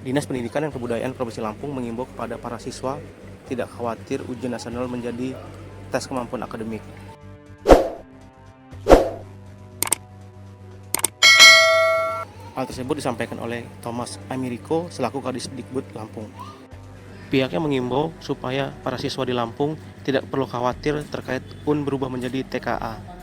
Dinas Pendidikan dan Kebudayaan Provinsi Lampung mengimbau kepada para siswa tidak khawatir ujian nasional menjadi tes kemampuan akademik. Hal tersebut disampaikan oleh Thomas Americo selaku Kadisdikbud Lampung. Pihaknya mengimbau supaya para siswa di Lampung tidak perlu khawatir terkait UN berubah menjadi TKA.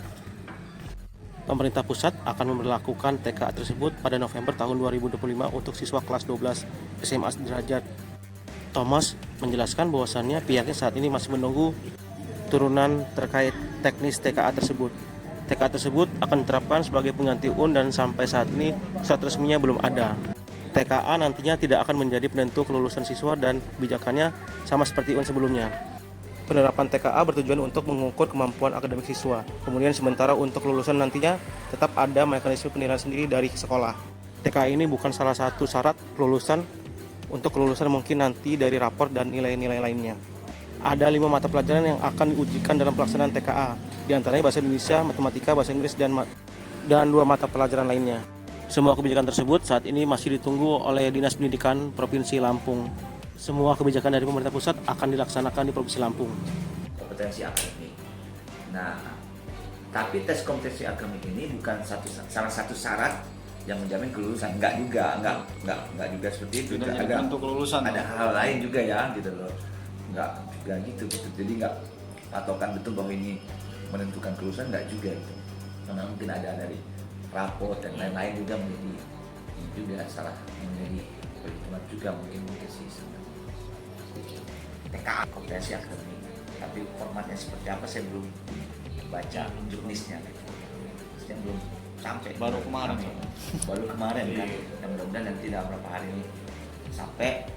Pemerintah pusat akan memberlakukan TKA tersebut pada November tahun 2025 untuk siswa kelas 12 SMA sederajat. Thomas menjelaskan bahwasannya pihaknya saat ini masih menunggu turunan terkait teknis TKA tersebut. TKA tersebut akan diterapkan sebagai pengganti UN dan sampai saat ini surat resminya belum ada. TKA nantinya tidak akan menjadi penentu kelulusan siswa dan kebijakannya sama seperti UN sebelumnya. Penerapan TKA bertujuan untuk mengukur kemampuan akademik siswa. Kemudian sementara untuk kelulusan nantinya tetap ada mekanisme penilaian sendiri dari sekolah. TKA ini bukan salah satu syarat kelulusan. Untuk kelulusan mungkin nanti dari rapor dan nilai-nilai lainnya. Ada 5 mata pelajaran yang akan diujikan dalam pelaksanaan TKA. Di antaranya bahasa Indonesia, matematika, bahasa Inggris, dan 2 mata pelajaran lainnya. Semua kebijakan tersebut saat ini masih ditunggu oleh Dinas Pendidikan Provinsi Lampung. Semua kebijakan dari pemerintah pusat akan dilaksanakan di Provinsi Lampung. Kompetensi akademik. Nah, tapi tes kompetensi akademik ini bukan salah satu syarat yang menjamin kelulusan. Enggak juga seperti itu. Ada hal lain juga ya, gitu loh. Enggak gitu. Jadi enggak patokan betul bahwa ini menentukan kelulusan, enggak juga gitu. Karena mungkin ada dari raport dan lain-lain juga menjadi salah menjadi perhitungan juga mungkin sih. TKA kompetensi akademik, tapi formatnya seperti apa saya belum baca juknisnya, saya belum sampai. Baru kemarin kan, dan mudah-mudahan nanti dalam beberapa hari ini sampai